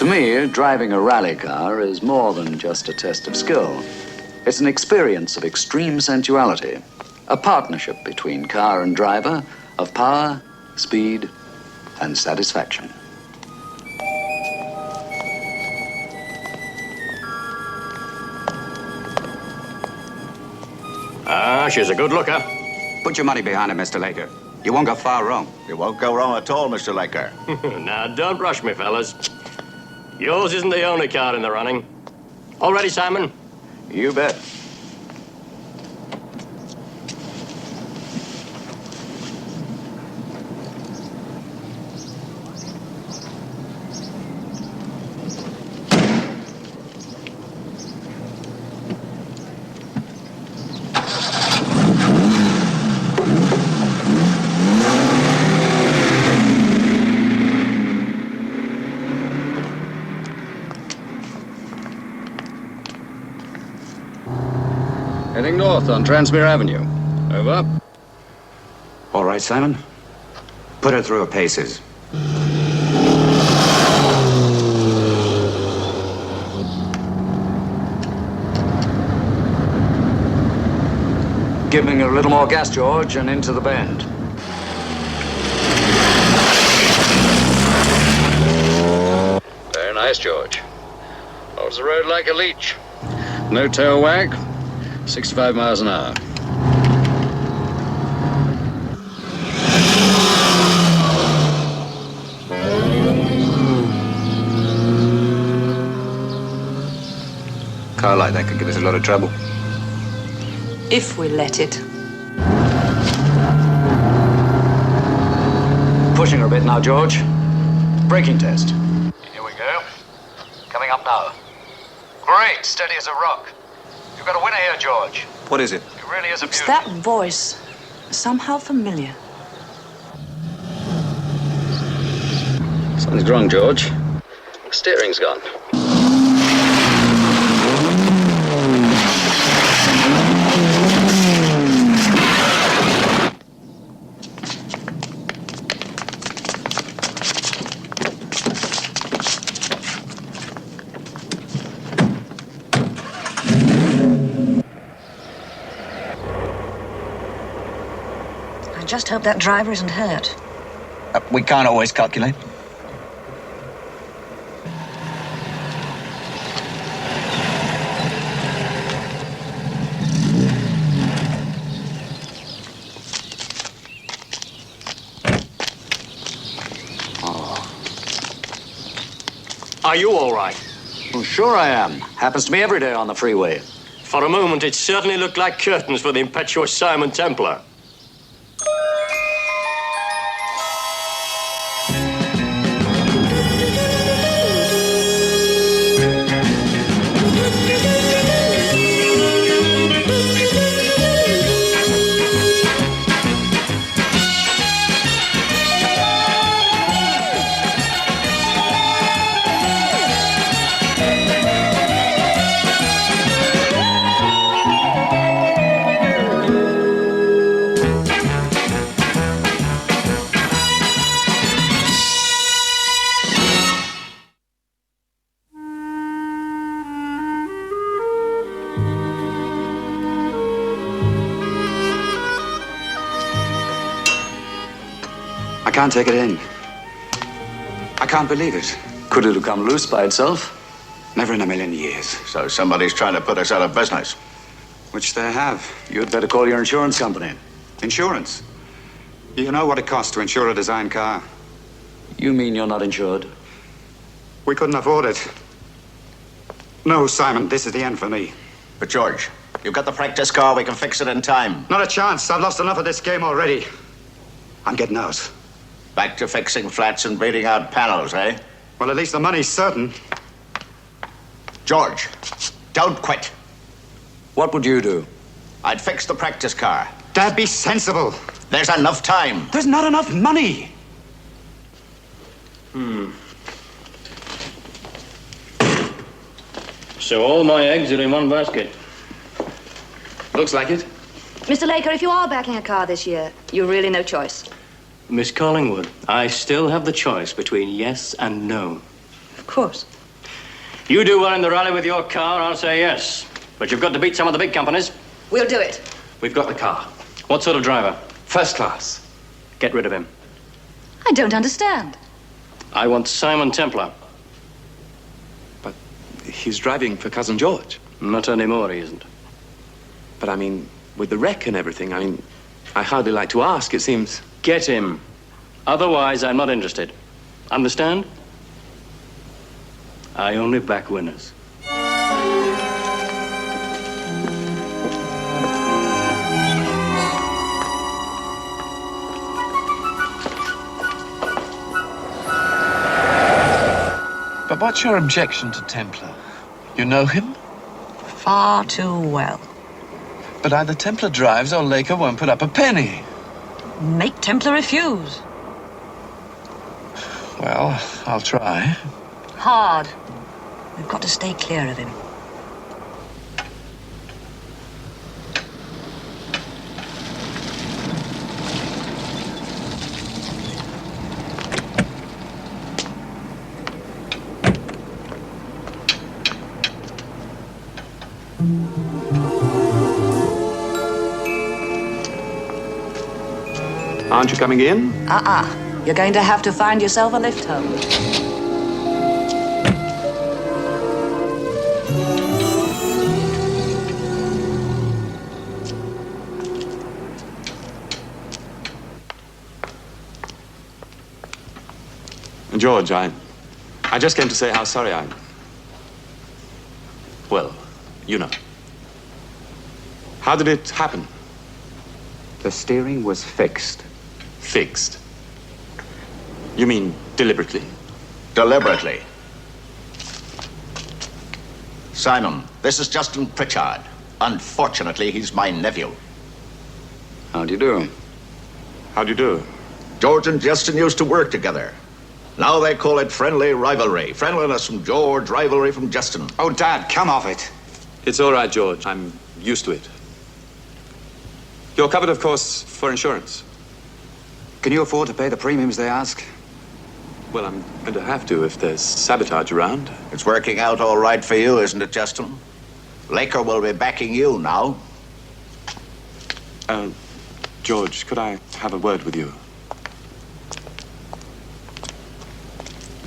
To me, driving a rally car is more than just a test of skill. It's an experience of extreme sensuality, a partnership between car and driver of power, speed, and satisfaction. She's a good looker. Put your money behind it, Mr. Laker. You won't go far wrong. You won't go wrong at all, Mr. Laker. Now, don't rush me, fellas. Yours isn't the only car in the running. All ready, Simon? You bet. Heading north on Transmere Avenue. Over. All right, Simon. Put her through her paces. Giving her a little more gas, George, and into the bend. Very nice, George. Holds the road like a leech. No tail wag. 65 miles an hour. Car like that could give us a lot of trouble. If we let it. Pushing her a bit now, George. Braking test. Here we go. Coming up now. Great, steady as a rock. You've got a winner here, George. What is it? It really is a beauty. That voice, somehow familiar. Something's wrong, George. The steering's gone. I just hope that driver isn't hurt. We can't always calculate. Are you all right? Well, sure I am. Happens to me every day on the freeway. For a moment, it certainly looked like curtains for the impetuous Simon Templar. I can't take it in. I can't believe it. Could it have come loose by itself? Never in a million years. So somebody's trying to put us out of business. Which they have. You'd better call your insurance company. Insurance. You know what it costs to insure a design car? You mean you're not insured? We couldn't afford it. No, Simon, this is the end for me. But George, you've got the practice car. We can fix it in time. Not a chance. I've lost enough of this game already. I'm getting out. Back to fixing flats and beating out panels, eh? Well, at least the money's certain. George, don't quit. What would you do? I'd fix the practice car. Dad, be sensible. There's enough time. There's not enough money. So all my eggs are in one basket. Looks like it. Mr. Laker, if you are backing a car this year, you've really no choice. Miss Collingwood, I still have the choice between yes and no. Of course. You do well in the rally with your car, I'll say yes. But you've got to beat some of the big companies. We'll do it. We've got the car. What sort of driver? First class. Get rid of him. I don't understand. I want Simon Templar. But he's driving for Cousin George. Not anymore, he isn't. But I mean, with the wreck and everything, I hardly like to ask. It seems... Get him. Otherwise, I'm not interested. Understand? I only back winners. But what's your objection to Templar? You know him? Far too well. But either Templar drives or Laker won't put up a penny. Make Templar refuse. Well, I'll try. Hard. We've got to stay clear of him. Aren't you coming in? You're going to have to find yourself a lift home. George, I just came to say how sorry I am. Well, you know. How did it happen? The steering was fixed. Fixed. You mean deliberately? Deliberately. Simon, this is Justin Pritchard. Unfortunately, he's my nephew. How do you do? How do you do? George and Justin used to work together. Now they call it friendly rivalry. Friendliness from George, rivalry from Justin. Oh, Dad, come off it. It's all right, George. I'm used to it. You're covered, of course, for insurance. Can you afford to pay the premiums they ask? Well, I'm going to have to if there's sabotage around. It's working out all right for you, isn't it, Justin? Laker will be backing you now. George, could I have a word with you?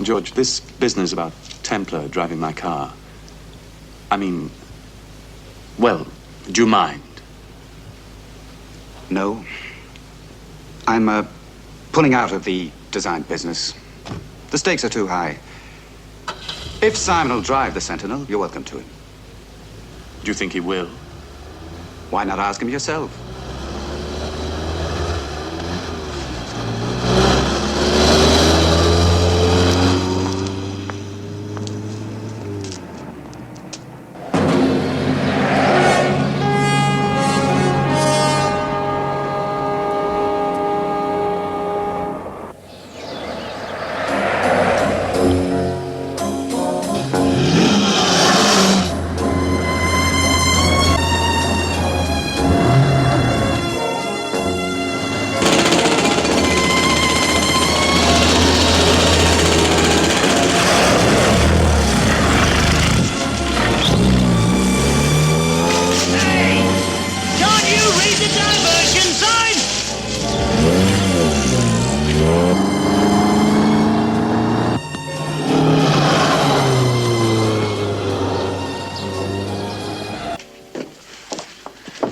George, this business about Templar driving my car, well, do you mind? No. I'm, pulling out of the design business. The stakes are too high. If Simon will drive the Sentinel, you're welcome to him. Do you think he will? Why not ask him yourself?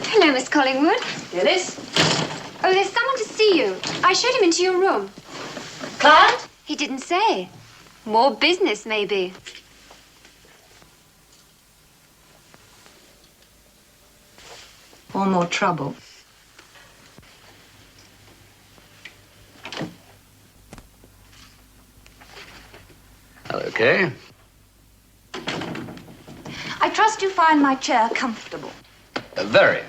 Hello, Miss Collingwood. Phyllis? Oh, there's someone to see you. I showed him into your room. Client? He didn't say. More business, maybe. Or more trouble. Okay. I trust you find my chair comfortable. Very.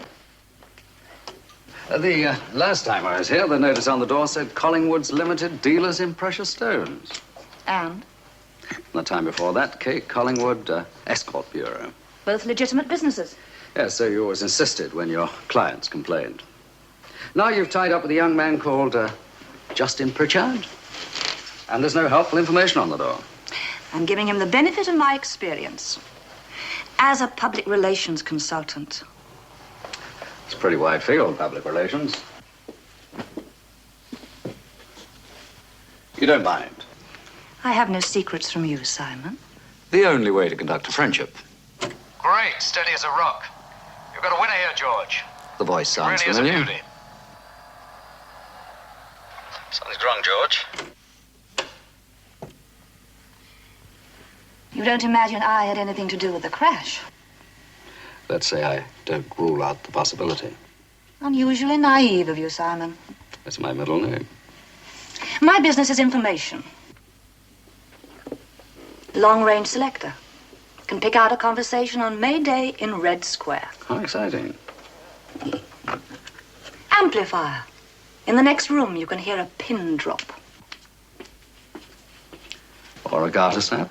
The last time I was here, the notice on the door said Collingwood's Limited, dealers in precious stones. And The time before that, K. Collingwood Escort Bureau. both legitimate businesses. Yes, so you always insisted when your clients complained. Now you've tied up with a young man called Justin Pritchard. And there's no helpful information on the door. I'm giving him the benefit of my experience as a public relations consultant. It's a pretty wide field, public relations. You don't mind? I have no secrets from you, Simon. The only way to conduct a friendship. Great, steady as a rock. You've got a winner here, George. The voice sounds really familiar. is a beauty. Something's wrong, George. You don't imagine I had anything to do with the crash? Let's say I don't rule out the possibility. Unusually naive of you, Simon. That's my middle name. My business is information. Long-range selector. Can pick out a conversation on May Day in Red Square. How exciting. Amplifier. In the next room, you can hear a pin drop. Or a garter snap.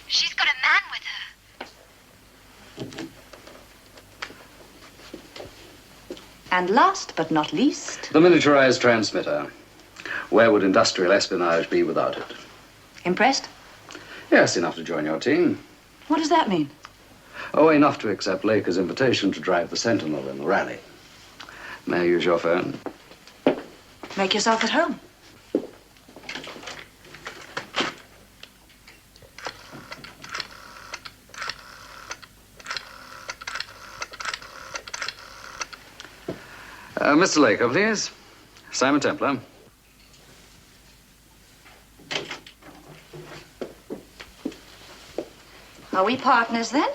She's got a man with her. And last but not least, The miniaturized transmitter. Where would industrial espionage be without it? impressed? Yes, enough to join your team. What does that mean? Oh, enough to accept Laker's invitation to drive the Sentinel in the rally. May I use your phone? Make yourself at home. Mr. Laker, please. Simon Templar. Are we partners then?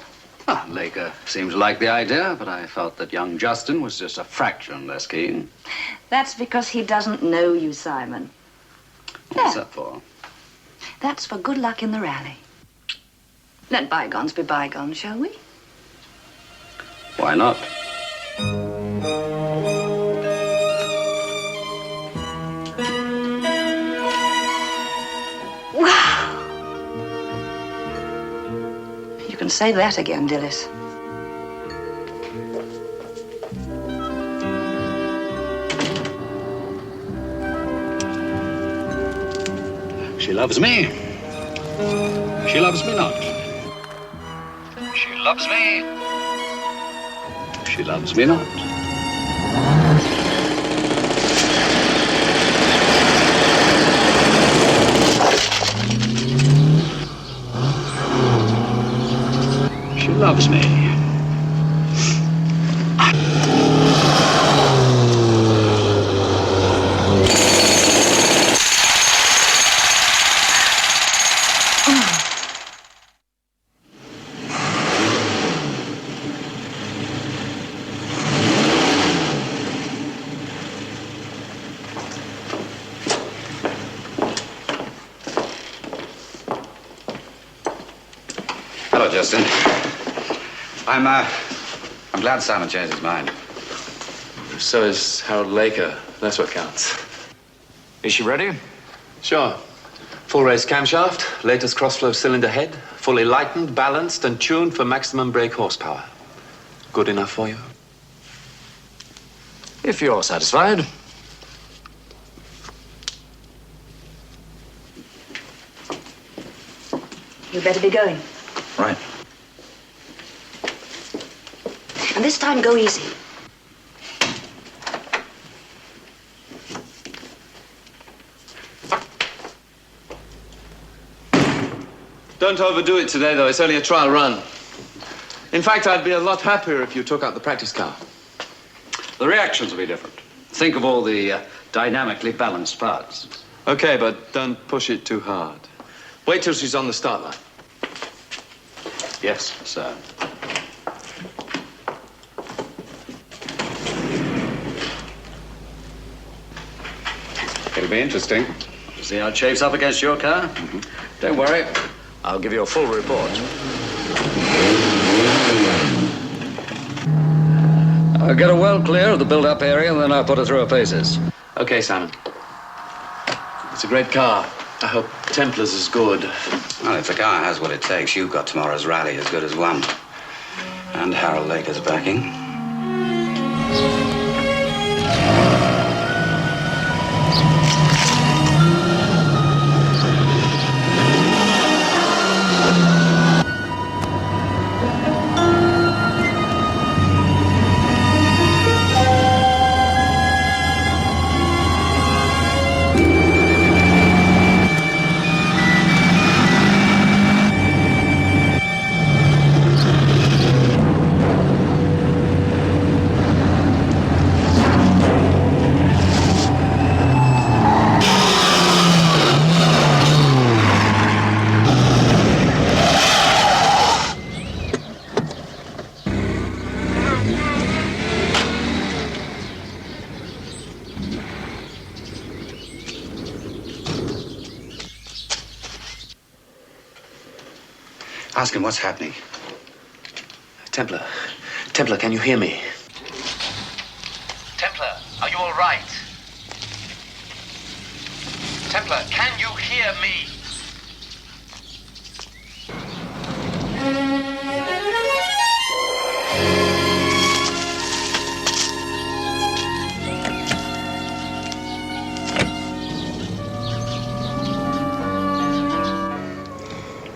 Ah, Laker seems to like the idea, but I felt that young Justin was just a fraction less keen. That's because he doesn't know you, Simon. What's There. that for? That's for good luck in the rally. Let bygones be bygones, shall we? Why not? Wow! You can say that again, Dillis. She loves me. She loves me not. She loves me. She loves me not. She loves me. Hello, Justin. I'm glad Simon changed his mind. So is Harold Laker. That's what counts. Is she ready? Sure. Full race camshaft, latest crossflow cylinder head, fully lightened, balanced, and tuned for maximum brake horsepower. Good enough for you? If you're satisfied. You better be going. Right. And this time, go easy. Don't overdo it today, though. It's only a trial run. In fact, I'd be a lot happier if you took out the practice car. The reactions will be different. Think of all the dynamically balanced parts. Okay, but don't push it too hard. Wait till she's on the start line. Yes, sir. It'll be interesting. See how it shapes up against your car? Don't worry. I'll give you a full report. I'll get her well clear of the build-up area, and then I'll put her through her paces. Okay, Simon. It's a great car. I hope Templar's is good. Well, if the car has what it takes, you've got tomorrow's rally as good as won. And Harold Laker's backing. Ask him what's happening. Templar. Templar, can you hear me? Templar, are you all right? Templar, can you hear me?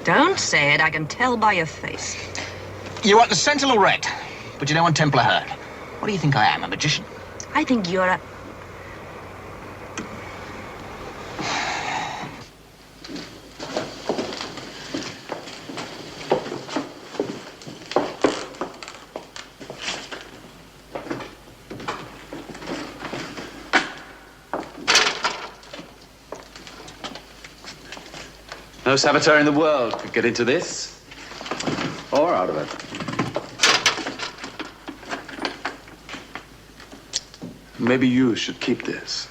Don't say it. I can tell by your face. You want the Sentinel wrecked, but you don't want Templar hurt. What do you think I am, a magician? I think you're a... No saboteur in the world could get into this. Or out of it. Maybe you should keep this.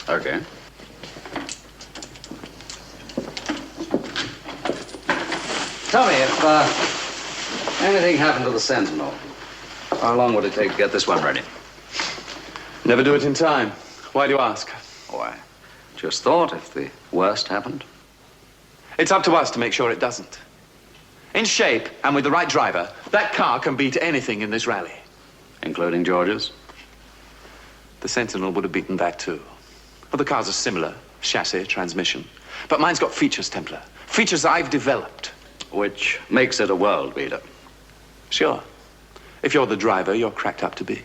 Okay. Tell me, if anything happened to the Sentinel, how long would it take to get this one ready? Never do it in time. Why do you ask? Why, just thought if the worst happened. It's up to us to make sure it doesn't. In shape and with the right driver, that car can beat anything in this rally. Including George's? The Sentinel would have beaten that too. Well, the cars are similar, chassis, transmission. But mine's got features, Templar. Features I've developed. Which makes it a world beater. Sure. If you're the driver, you're cracked up to be.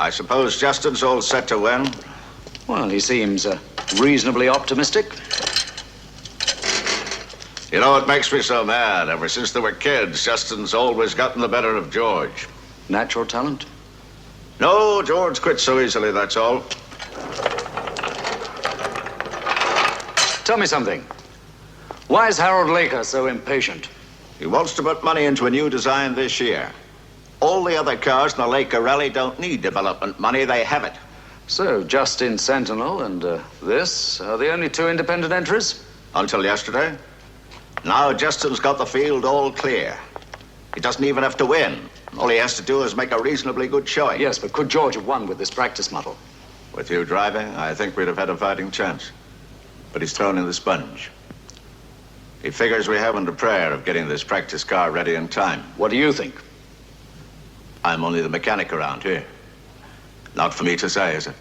I suppose Justin's all set to win. Well, he seems reasonably optimistic. You know what makes me so mad? Ever since they were kids, Justin's always gotten the better of George. Natural talent? No, George quits so easily, that's all. Tell me something. Why is Harold Laker so impatient? He wants to put money into a new design this year. All the other cars in the Laker Rally don't need development money, they have it. So, Justin Sentinel and this are the only two independent entries? Until yesterday. Now Justin's got the field all clear. He doesn't even have to win. All he has to do is make a reasonably good showing. Yes, but could George have won with this practice model? With you driving, I think we'd have had a fighting chance. But he's thrown in the sponge. He figures we haven't a prayer of getting this practice car ready in time. What do you think? I'm only the mechanic around here. Not for me to say, is it?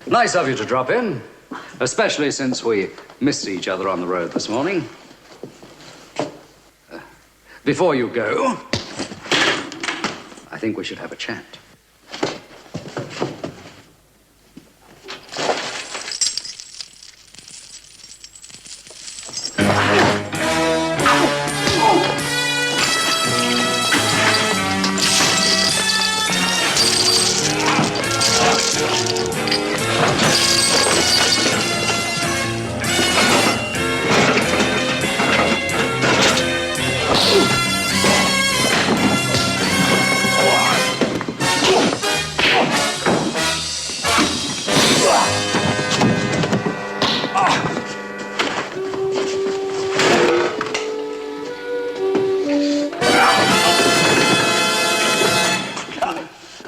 Nice of you to drop in. Especially since we missed each other on the road this morning. Before you go, I think we should have a chat.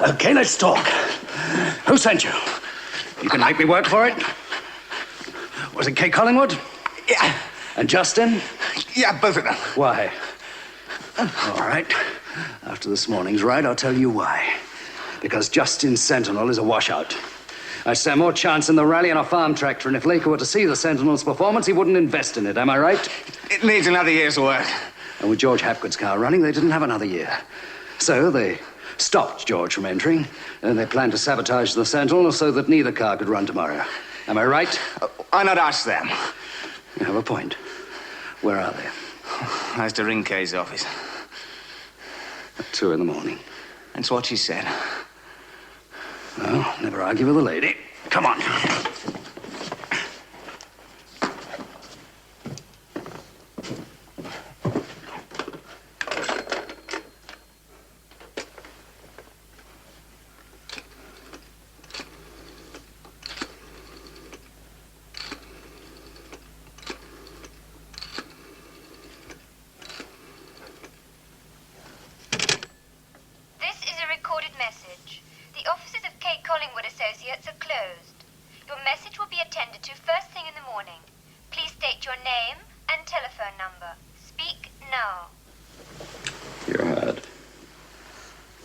Okay, let's talk. Who sent you? You can make me work for it? Was it Kay Collingwood? Yeah. And Justin? Yeah, both of them. Why? All right. After this morning's ride, I'll tell you why. Because Justin's Sentinel is a washout. I stand more chance in the rally on a farm tractor, and if Laker were to see the Sentinel's performance, he wouldn't invest in it. Am I right? It needs another year's work. And with George Hapgood's car running, they didn't have another year. So they stopped George from entering, and they planned to sabotage the Sentinel so that neither car could run tomorrow. Am I right? Why not ask them? You have a point. Where are they? I was to ring Kay's office. At 2 in the morning. That's what she said. Well, never argue with a lady. Come on.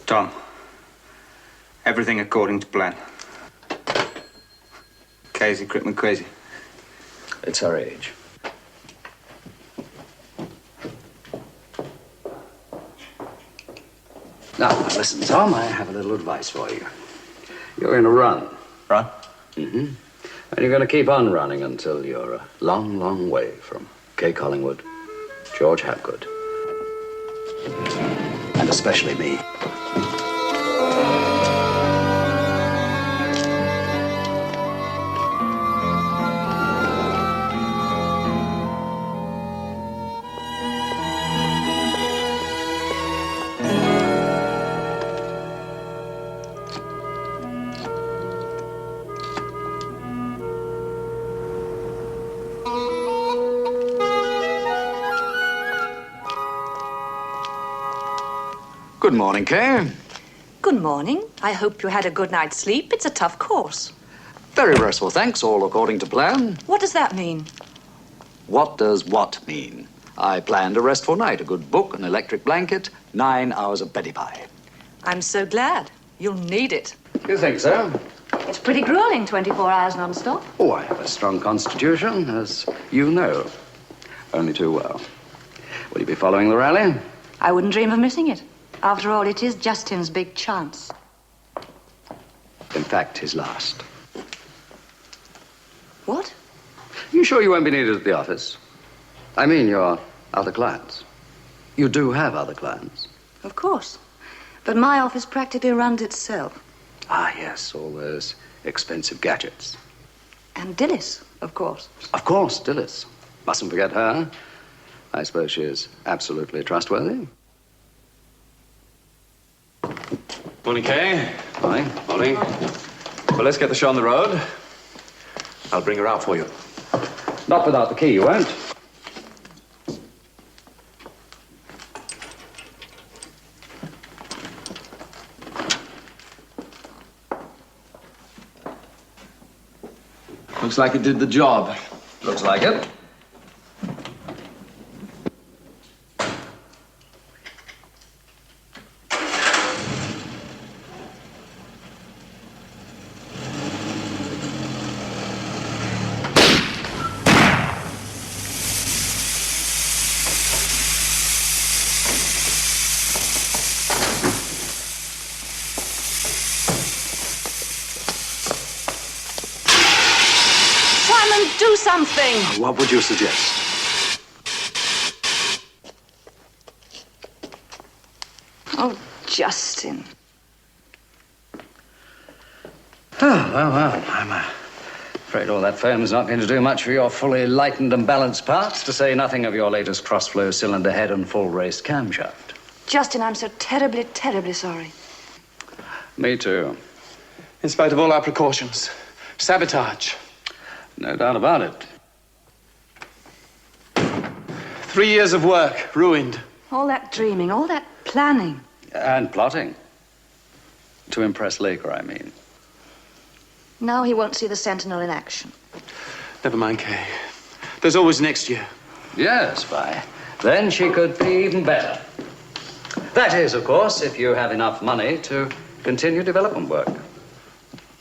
Tom, everything according to plan. Kay's equipment crazy. It's her age. Now, listen, Tom, I have a little advice for you. You're going to run. Run? Mm-hmm. And you're going to keep on running until you're a long, long way from Kay Collingwood, George Hapgood, and especially me. Good morning, Kay. Good morning. I hope you had a good night's sleep. It's a tough course. Very restful, thanks, all according to plan. What does that mean? What does what mean? I planned a restful night, a good book, an electric blanket, 9 hours of Betty pie. I'm so glad. You'll need it. You think so? It's pretty grueling, 24 hours non-stop. Oh, I have a strong constitution, as you know. Only too well. Will you be following the rally? I wouldn't dream of missing it. After all, it is Justin's big chance. In fact, his last. What? You sure you won't be needed at the office? I mean, your other clients. You do have other clients. Of course. But my office practically runs itself. Ah, yes, all those expensive gadgets. And Dilys, of course. Of course, Dilys. Mustn't forget her. I suppose she is absolutely trustworthy. Morning, Kay. Morning. Morning. Well, let's get the show on the road. I'll bring her out for you. Not without the key, you won't. Looks like it did the job. Looks like it. do something! What would you suggest? Oh, Justin. Oh, well, I'm afraid all that foam is not going to do much for your fully lightened and balanced parts, to say nothing of your latest cross-flow cylinder head and full-race camshaft. Justin, I'm so terribly, terribly sorry. Me too. In spite of all our precautions. Sabotage. No doubt about it. 3 years of work ruined. All that dreaming, all that planning. And plotting. To impress Laker, I mean. Now he won't see the Sentinel in action. Never mind, Kay. There's always next year. Yes, by then she could be even better. That is, of course, if you have enough money to continue development work.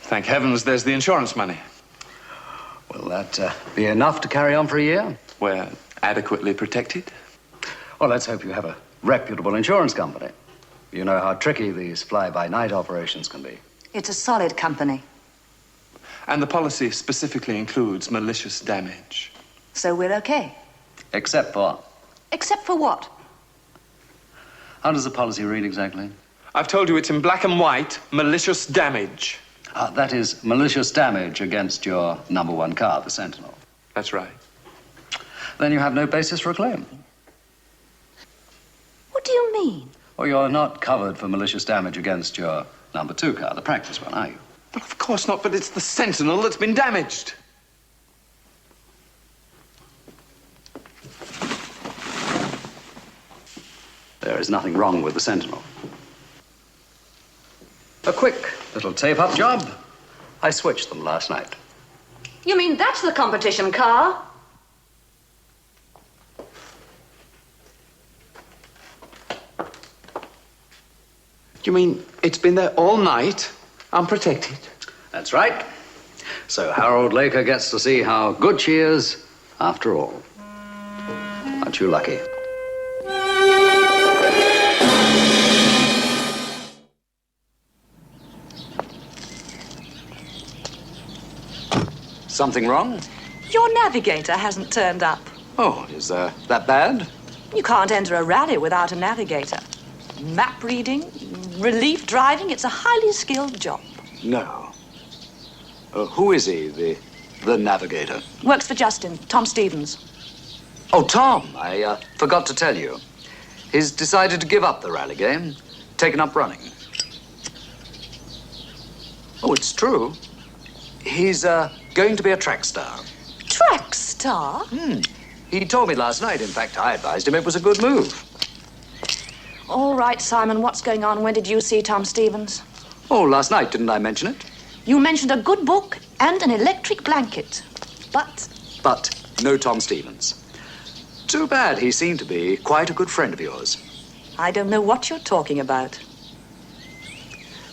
Thank heavens there's the insurance money. Will that be enough to carry on for a year? We're adequately protected. Well, let's hope you have a reputable insurance company. You know how tricky these fly-by-night operations can be. It's a solid company. And the policy specifically includes malicious damage. So we're okay. Except for... Except for what? How does the policy read exactly? I've told you it's in black and white, malicious damage. That is malicious damage against your #1 car, the Sentinel. That's right. Then you have no basis for a claim. What do you mean? Well, you're not covered for malicious damage against your #2 car, the practice one, are you? Well, of course not, but it's the Sentinel that's been damaged. There is nothing wrong with the Sentinel. A quick little tape-up job. I switched them last night. You mean that's the competition car? You mean it's been there all night, unprotected? That's right. So Harold Laker gets to see how good she is after all. Aren't you lucky? Something wrong? Your navigator hasn't turned up. Oh, is that bad? You can't enter a rally without a navigator. Map reading, relief driving, it's a highly skilled job. No. Who is he, the navigator? Works for Justin, Tom Stevens. Oh, Tom, I forgot to tell you. He's decided to give up the rally game, taken up running. Oh, it's true. He's going to be a track star. Track star? He told me last night. In fact, I advised him it was a good move. All right, Simon, what's going on? When did you see Tom Stevens? Oh, last night, didn't I mention it? You mentioned a good book and an electric blanket. But no Tom Stevens. Too bad. He seemed to be quite a good friend of yours. I don't know what you're talking about.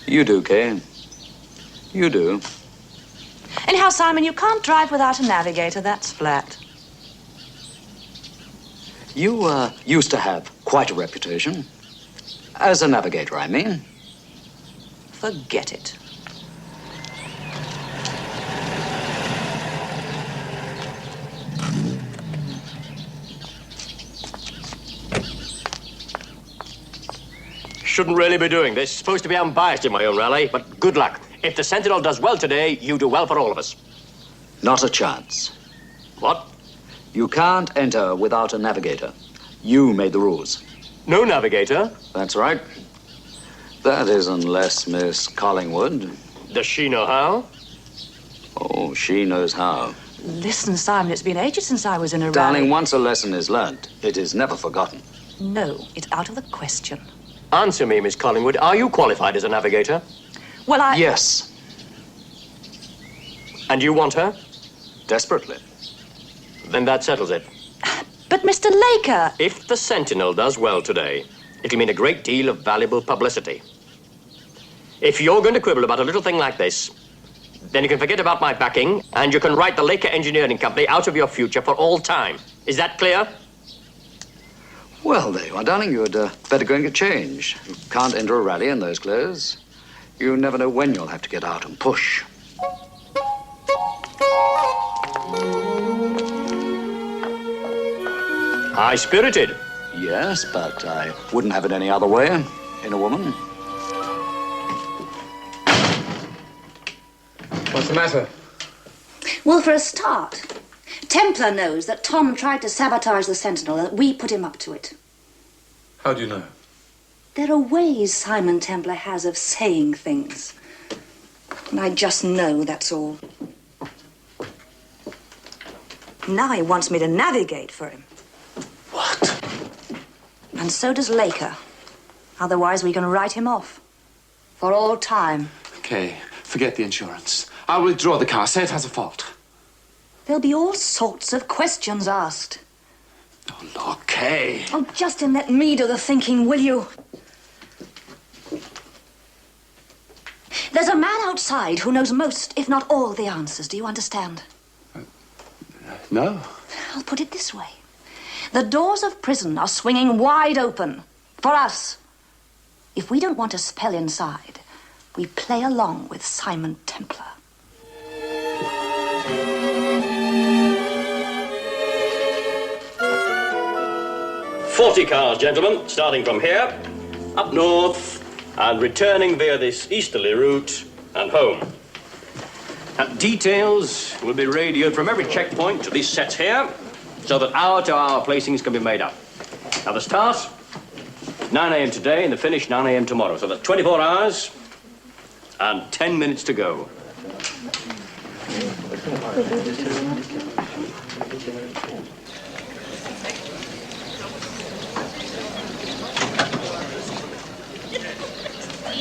You do, Kay. You do. Anyhow, Simon, you can't drive without a navigator. That's flat. You used to have quite a reputation. As a navigator, I mean. Forget it. Shouldn't really be doing this. Supposed to be unbiased in my own rally, but good luck. If the Sentinel does well today, you do well for all of us. Not a chance. What? You can't enter without a navigator. You made the rules. No navigator? That's right. That is, unless Miss Collingwood. Does she know how? Oh, she knows how. Listen, Simon, it's been ages since I was in a rally. Darling, once a lesson is learned, it is never forgotten. No, it's out of the question. Answer me, Miss Collingwood. Are you qualified as a navigator? Well, Yes. And you want her? Desperately. Then that settles it. But Mr. Laker... If the Sentinel does well today, it'll mean a great deal of valuable publicity. If you're going to quibble about a little thing like this, then you can forget about my backing, and you can write the Laker Engineering Company out of your future for all time. Is that clear? Well, there you are, darling. You'd better go and get changed. You can't enter a rally in those clothes. You never know when you'll have to get out and push. High-spirited. Yes, but I wouldn't have it any other way in a woman. What's the matter? Well, for a start, Templar knows that Tom tried to sabotage the Sentinel and that we put him up to it. How do you know? There are ways Simon Templar has of saying things. And I just know, that's all. Now he wants me to navigate for him. What? And so does Laker. Otherwise, we can write him off. For all time. Okay, forget the insurance. I'll withdraw the car. Say it has a fault. There'll be all sorts of questions asked. Oh, okay. Oh, Justin, let me do the thinking, will you? There's a man outside who knows most, if not all, the answers. Do you understand? No. I'll put it this way. The doors of prison are swinging wide open for us. If we don't want a spell inside, we play along with Simon Templar. "40 cars, gentlemen, starting from here, up north, and returning via this easterly route and home. Details will be radioed from every checkpoint to these sets here, so that hour-to-hour placings can be made up. Now, the start, 9 a.m. today, and the finish, 9 a.m. tomorrow. So that's 24 hours and 10 minutes to go.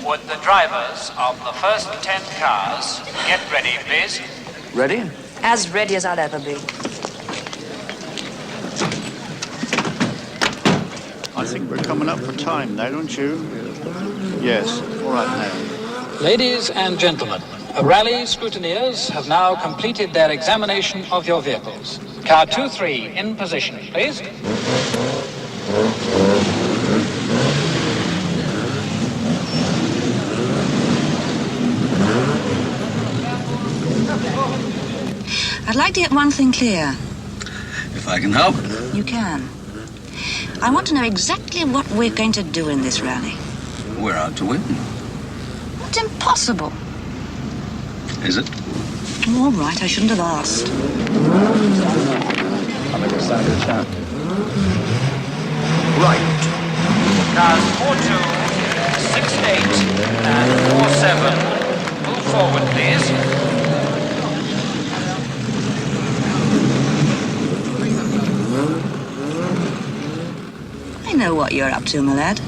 Would the drivers of the first 10 cars get ready, please? Ready? As ready as I'll ever be. I think we're coming up for time now, don't you? Yes, all right now. Ladies and gentlemen, rally scrutineers have now completed their examination of your vehicles. Car 2-3 in position, please. I'd like to get one thing clear. If I can help. You can. I want to know exactly what we're going to do in this rally. We're out to win. It's impossible. Is it? All right, I shouldn't have asked. I'll make a sound of chat. Right. Cars 4-2, 6-8, and 4-7. Move forward, please. I know what you're up to, my lad.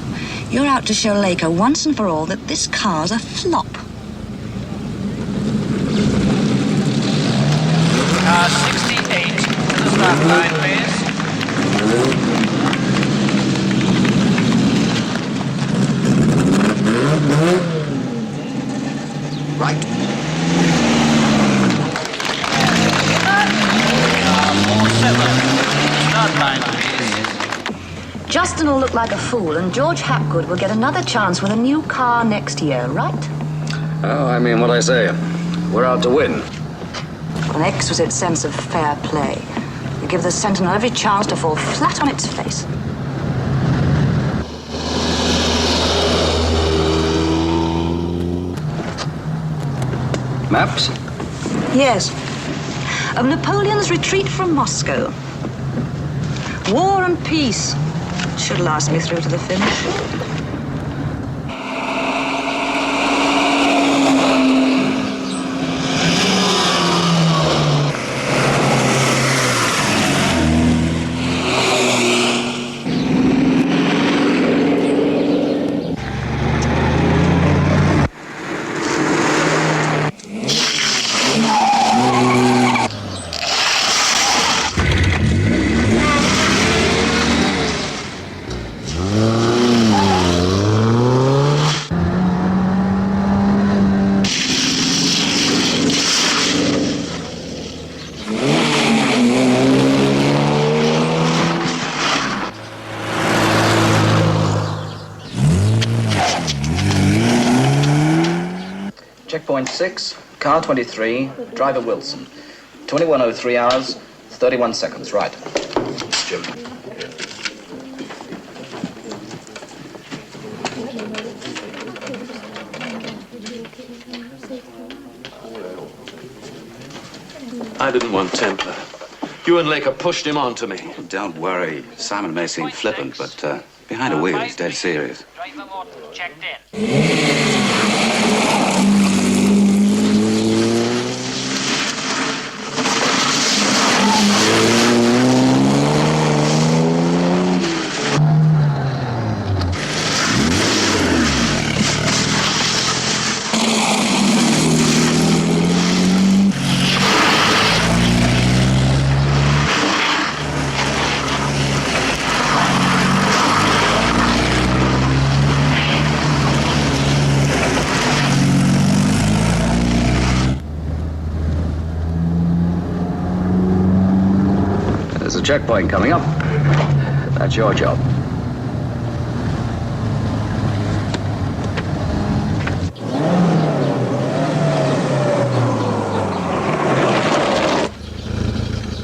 You're out to show Laker once and for all that this car's a flop. Car 68 to the start line, please. Right. Car 47, start line, please. Justin will look like a fool, and George Hapgood will get another chance with a new car next year, right? Oh, I mean what I say. We're out to win. An exquisite sense of fair play. You give the Sentinel every chance to fall flat on its face. Maps? Yes. Of Napoleon's retreat from Moscow. War and peace. Should last me through to the finish. Checkpoint 6, car 23, driver Wilson. 21:03 hours, 31 seconds, right. Jim. I didn't want Templar. You and Laker pushed him onto me. Oh, don't worry. Simon may seem flippant, but behind a wheel, he's dead serious. Driver Morton checked in. There's a checkpoint coming up. That's your job.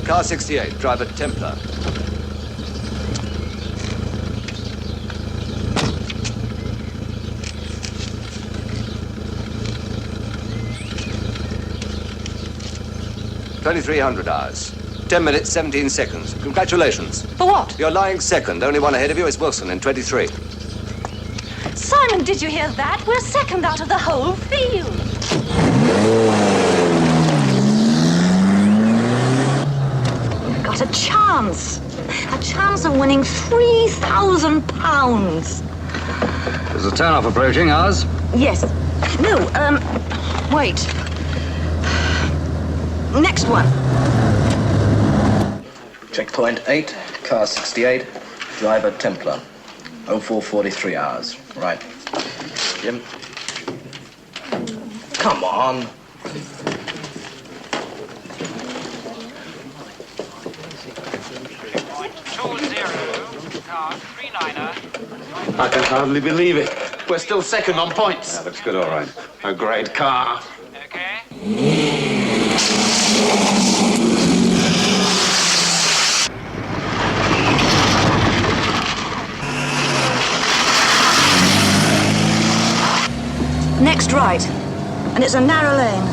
Car 68, driver Templar. $2,300 hours. 10 minutes, 17 seconds. Congratulations. For what? You're lying second. Only one ahead of you is Wilson in 23. Simon, did you hear that? We're second out of the whole field. We've got a chance. A chance of winning £3,000. There's a turn-off approaching, ours. Yes. No, wait. Next one. Checkpoint 8, car 68, driver Templar. 0443 hours. Right. Jim. Come on. Checkpoint 20, car 39er. I can hardly believe it. We're still second on points. That looks good, all right. A great car. Okay. Next right. And it's a narrow lane.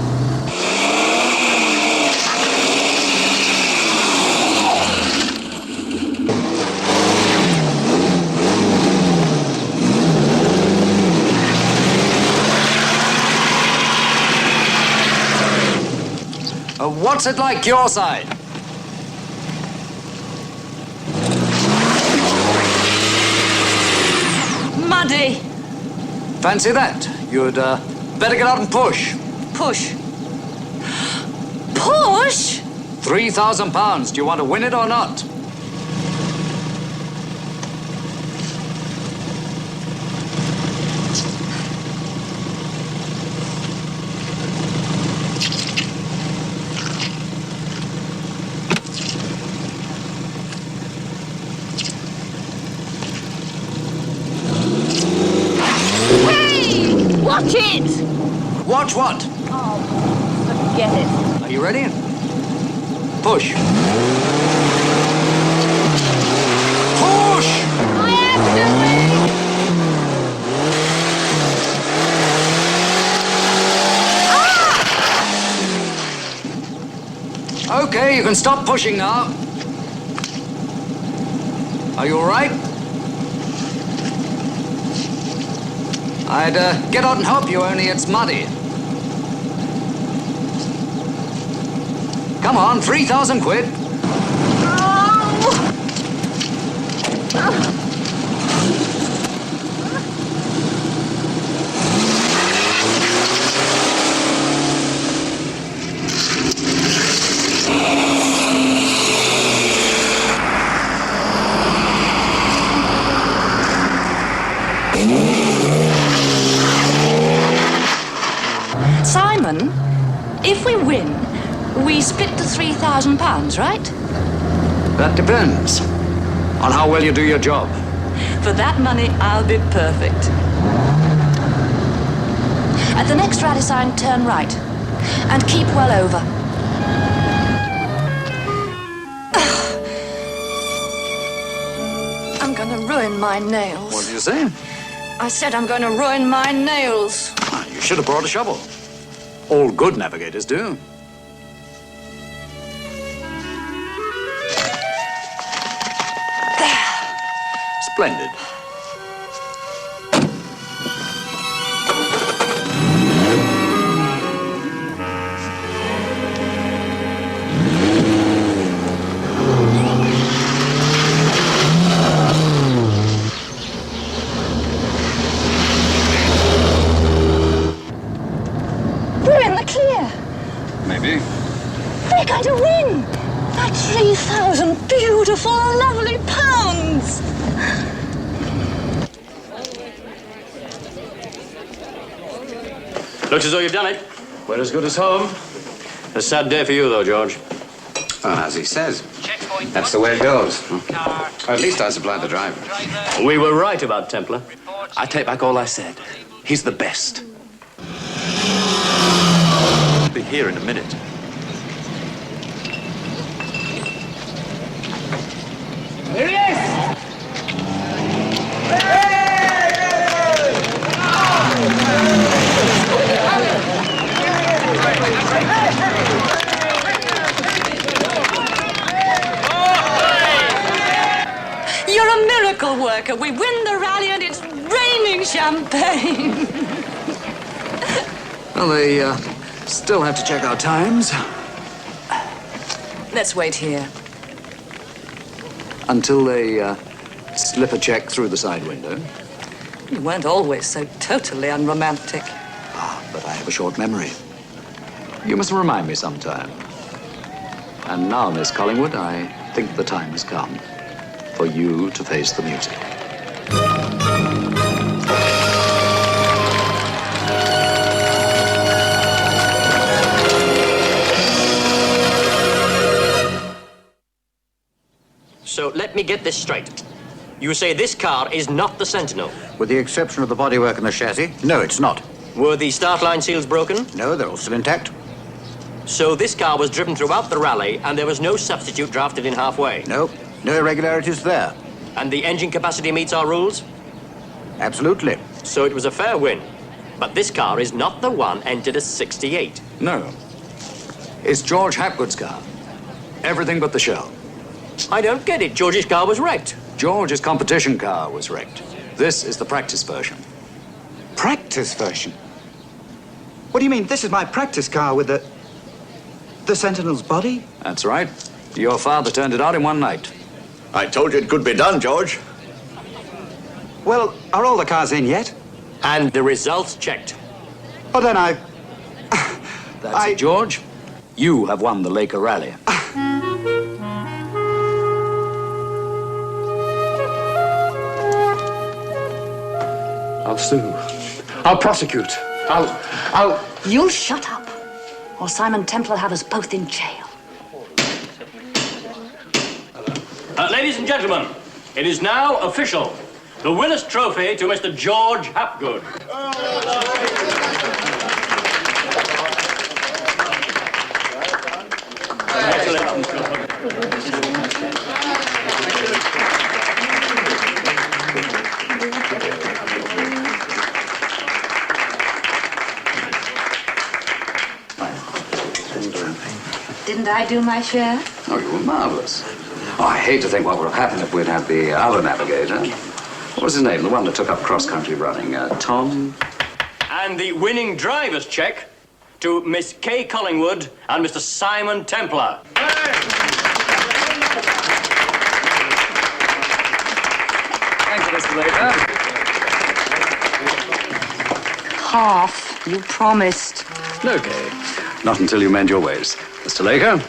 What's it like your side? Muddy. Fancy that? You'd better get out and push. Push. Push? £3,000. Do you want to win it or not? Watch it! Watch what? Oh, forget it. Are you ready? Push. Push! I am doing! Okay, you can stop pushing now. Are you all right? I'd get out and help you, only it's muddy. Come on, 3,000 quid. Simon, if we win, we split the £3,000, right? That depends on how well you do your job. For that money, I'll be perfect. At the next rally sign, turn right. And keep well over. I'm going to ruin my nails. What did you say? I said I'm going to ruin my nails. You should have brought a shovel. All good navigators do. Splendid. We're in the clear. Maybe. We're going to win. That 3,000 beautiful, lovely pounds. Looks as though you've done it. We're as good as home. A sad day for you, though, George. Oh, as he says. That's the way it goes. At least I supplied the driver. We were right about Templar. I take back all I said. He's the best. I'll be here in a minute. Here he is! You're a miracle worker. We win the rally and it's raining champagne. Well, they still have to check our times. Let's wait here. Until they slip a check through the side window. You weren't always so totally unromantic. But I have a short memory. You must remind me sometime. And now, Miss Collingwood, I think the time has come for you to face the music. So let me get this straight. You say this car is not the Sentinel? With the exception of the bodywork and the chassis, no, it's not. Were the start line seals broken? No, they're all still intact. So this car was driven throughout the rally and there was no substitute drafted in halfway? No, no irregularities there. And the engine capacity meets our rules? Absolutely. So it was a fair win. But this car is not the one entered as 68. No. It's George Hapgood's car. Everything but the shell. I don't get it. George's car was wrecked. George's competition car was wrecked. This is the practice version. Practice version? What do you mean? This is my practice car with the Sentinel's body? That's right. Your father turned it out in one night. I told you it could be done, George. Well, are all the cars in yet? And the results checked. Oh, then That's it, George. You have won the Laker Rally. I'll sue. I'll prosecute. I'll... You'll shut up, or Simon Templar will have us both in jail. Ladies and gentlemen, it is now official. The Willis Trophy to Mr. George Hapgood. Didn't I do my share? Oh, you were marvelous. Oh, I hate to think what would have happened if we'd had the other navigator. What was his name? The one that took up cross-country running. Tom? And the winning driver's check to Miss Kay Collingwood and Mr. Simon Templar. Thank you, Mr. Laker. Half. You promised. Okay. Not until you mend your ways. Mr. Laker?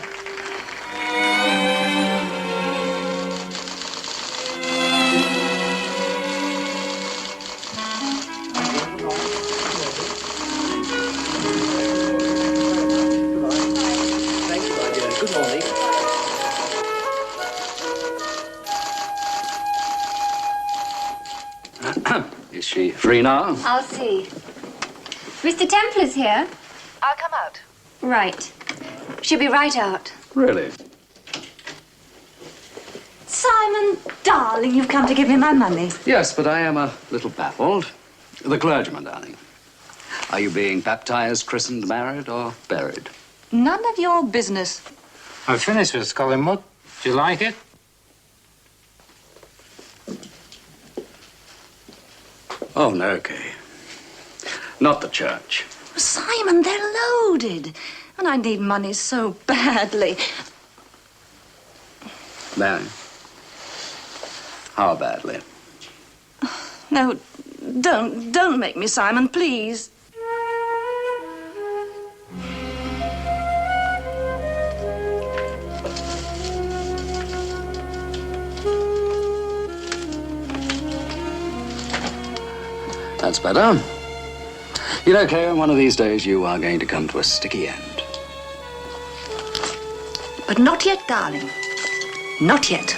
Good morning. Is she free now? I'll see. Mr. Templar's here. I'll come out. Right. She'll be right out. Really? Simon, darling, you've come to give me my money. Yes, but I am a little baffled. The clergyman, darling. Are you being baptized, christened, married, or buried? None of your business. I've finished with Collingwood. Do you like it? Oh, no, Kay. Not the church. Simon, they're loaded. And I need money so badly. Mary? How badly? No, don't make me, Simon, please. That's better. You know, Kay, one of these days you are going to come to a sticky end. But not yet, darling. Not yet.